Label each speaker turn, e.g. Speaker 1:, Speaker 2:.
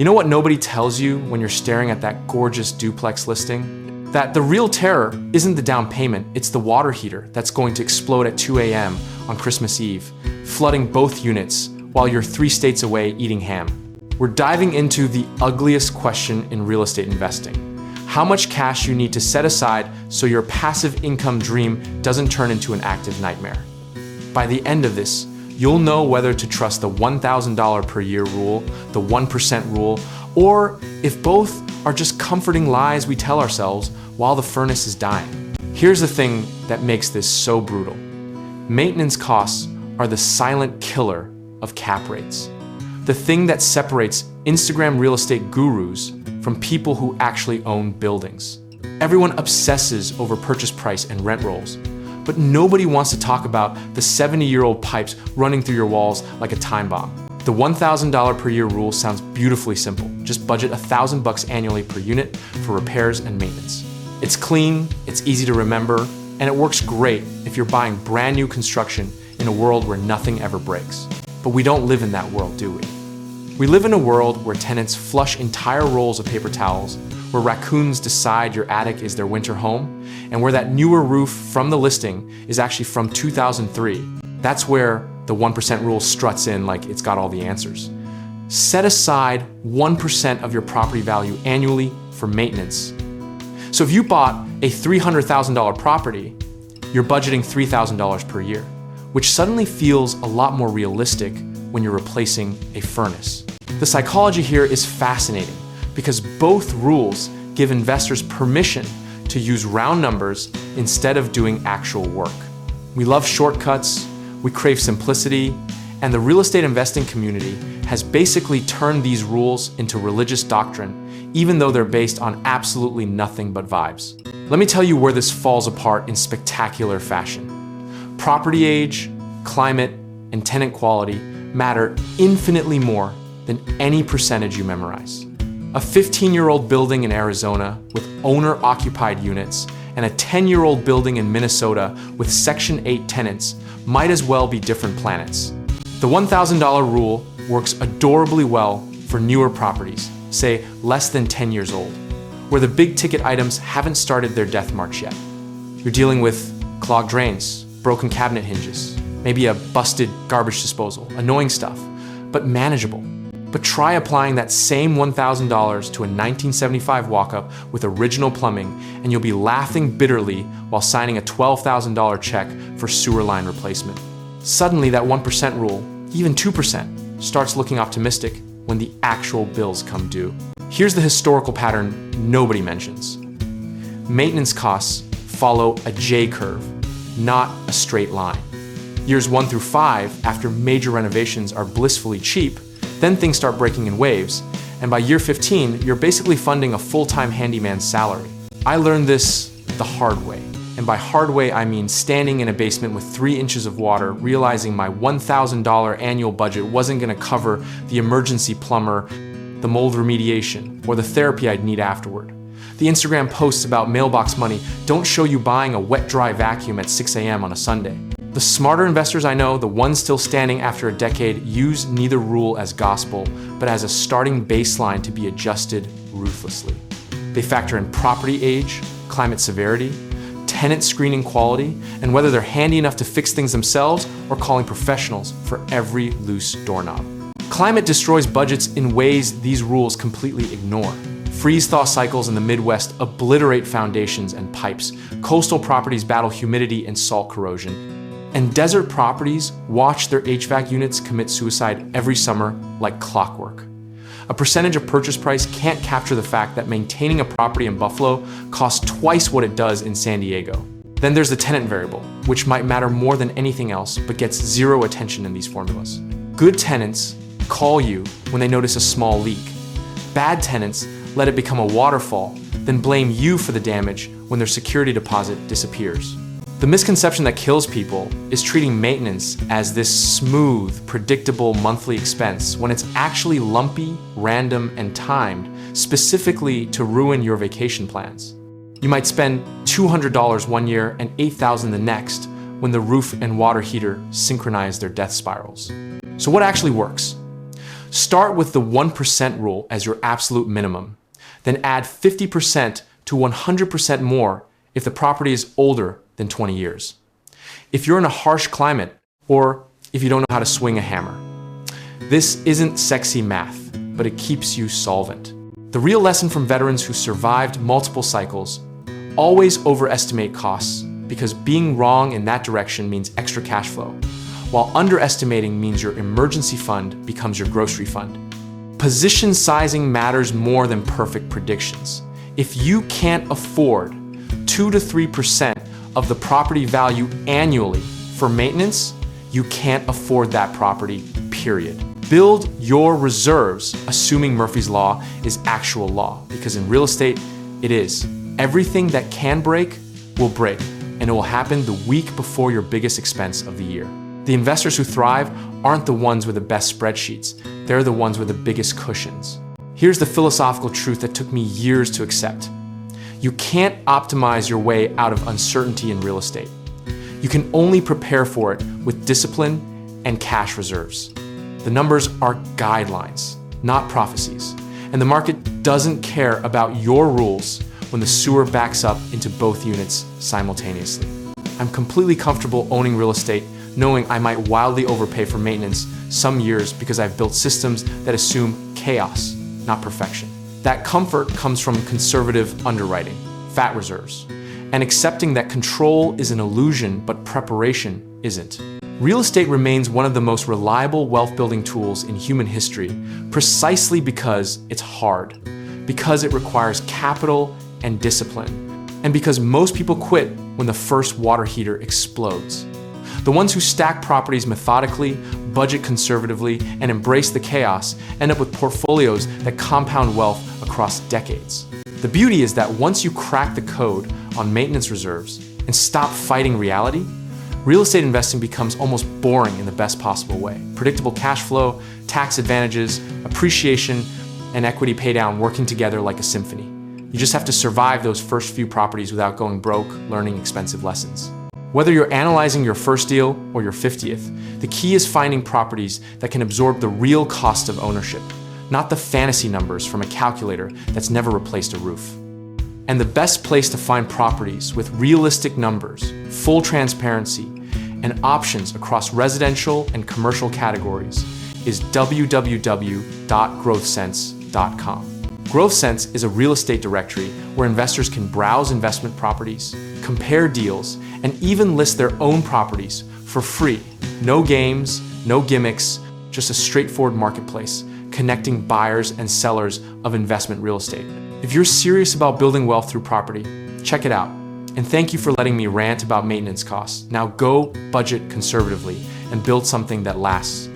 Speaker 1: You know what nobody tells you when you're staring at that gorgeous duplex listing? That the real terror isn't the down payment, it's the water heater that's going to explode at 2 a.m. on Christmas Eve, flooding both units while you're 3 states away eating ham. We're diving into the ugliest question in real estate investing: how much cash you need to set aside so your passive income dream doesn't turn into an active nightmare. By the end of this, you'll know whether to trust the $1,000 per year rule, the 1% rule, or if both are just comforting lies we tell ourselves while the furnace is dying. Here's the thing that makes this so brutal. Maintenance costs are the silent killer of cap rates. The thing that separates Instagram real estate gurus from people who actually own buildings. Everyone obsesses over purchase price and rent rolls, but nobody wants to talk about the 70-year-old pipes running through your walls like a time bomb. The $1,000 per year rule sounds beautifully simple. Just budget $1,000 annually per unit for repairs and maintenance. It's clean, it's easy to remember, and it works great if you're buying brand new construction in a world where nothing ever breaks. But we don't live in that world, do we? We live in a world where tenants flush entire rolls of paper towels, where raccoons decide your attic is their winter home, and where that newer roof from the listing is actually from 2003. That's where the 1% rule struts in like it's got all the answers. Set aside 1% of your property value annually for maintenance. So if you bought a $300,000 property, you're budgeting $3,000 per year, which suddenly feels a lot more realistic when you're replacing a furnace. The psychology here is fascinating because both rules give investors permission to use round numbers instead of doing actual work. We love shortcuts, we crave simplicity, and the real estate investing community has basically turned these rules into religious doctrine, even though they're based on absolutely nothing but vibes. Let me tell you where this falls apart in spectacular fashion. Property age, climate, and tenant quality matter infinitely more than any percentage you memorize. A 15-year-old building in Arizona with owner-occupied units and a 10-year-old building in Minnesota with Section 8 tenants might as well be different planets. The $1,000 rule works adorably well for newer properties, say less than 10 years old, where the big-ticket items haven't started their death march yet. You're dealing with clogged drains, broken cabinet hinges, maybe a busted garbage disposal, annoying stuff, but manageable. But try applying that same $1,000 to a 1975 walk-up with original plumbing, and you'll be laughing bitterly while signing a $12,000 check for sewer line replacement. Suddenly, that 1% rule, even 2%, starts looking optimistic when the actual bills come due. Here's the historical pattern nobody mentions. Maintenance costs follow a J-curve, not a straight line. Years 1 through 5, after major renovations are blissfully cheap, then things start breaking in waves, and by year 15, you're basically funding a full-time handyman's salary. I learned this the hard way, and by hard way I mean standing in a basement with 3 inches of water, realizing my $1,000 annual budget wasn't gonna cover the emergency plumber, the mold remediation, or the therapy I'd need afterward. The Instagram posts about mailbox money don't show you buying a wet-dry vacuum at 6 a.m. on a Sunday. The smarter investors I know, the ones still standing after a decade, use neither rule as gospel, but as a starting baseline to be adjusted ruthlessly. They factor in property age, climate severity, tenant screening quality, and whether they're handy enough to fix things themselves or calling professionals for every loose doorknob. Climate destroys budgets in ways these rules completely ignore. Freeze-thaw cycles in the Midwest obliterate foundations and pipes. Coastal properties battle humidity and salt corrosion. And desert properties watch their HVAC units commit suicide every summer like clockwork. A percentage of purchase price can't capture the fact that maintaining a property in Buffalo costs twice what it does in San Diego. Then there's the tenant variable, which might matter more than anything else, but gets zero attention in these formulas. Good tenants call you when they notice a small leak. Bad tenants let it become a waterfall, then blame you for the damage when their security deposit disappears. The misconception that kills people is treating maintenance as this smooth, predictable monthly expense when it's actually lumpy, random, and timed specifically to ruin your vacation plans. You might spend $200 one year and $8,000 the next when the roof and water heater synchronize their death spirals. So what actually works? Start with the 1% rule as your absolute minimum. Then add 50% to 100% more if the property is older than 20 years. If you're in a harsh climate, or if you don't know how to swing a hammer. This isn't sexy math, but it keeps you solvent. The real lesson from veterans who survived multiple cycles: always overestimate costs, because being wrong in that direction means extra cash flow, while underestimating means your emergency fund becomes your grocery fund. Position sizing matters more than perfect predictions. If you can't afford 2 to 3% of the property value annually for maintenance, you can't afford that property, period. Build your reserves, assuming Murphy's Law is actual law, because in real estate, it is. Everything that can break will break, and it will happen the week before your biggest expense of the year. The investors who thrive aren't the ones with the best spreadsheets, they're the ones with the biggest cushions. Here's the philosophical truth that took me years to accept. You can't optimize your way out of uncertainty in real estate. You can only prepare for it with discipline and cash reserves. The numbers are guidelines, not prophecies. And the market doesn't care about your rules when the sewer backs up into both units simultaneously. I'm completely comfortable owning real estate, knowing I might wildly overpay for maintenance some years because I've built systems that assume chaos, not perfection. That comfort comes from conservative underwriting, fat reserves, and accepting that control is an illusion, but preparation isn't. Real estate remains one of the most reliable wealth-building tools in human history, precisely because it's hard, because it requires capital and discipline, and because most people quit when the first water heater explodes. The ones who stack properties methodically, budget conservatively, and embrace the chaos end up with portfolios that compound wealth across decades. The beauty is that once you crack the code on maintenance reserves and stop fighting reality, real estate investing becomes almost boring in the best possible way. Predictable cash flow, tax advantages, appreciation, and equity paydown working together like a symphony. You just have to survive those first few properties without going broke, learning expensive lessons. Whether you're analyzing your first deal or your 50th, the key is finding properties that can absorb the real cost of ownership, not the fantasy numbers from a calculator that's never replaced a roof. And the best place to find properties with realistic numbers, full transparency, and options across residential and commercial categories is www.growthsense.com. GrowthSense is a real estate directory where investors can browse investment properties, compare deals, and even list their own properties for free. No games, no gimmicks, just a straightforward marketplace connecting buyers and sellers of investment real estate. If you're serious about building wealth through property, check it out. And thank you for letting me rant about maintenance costs. Now go budget conservatively and build something that lasts.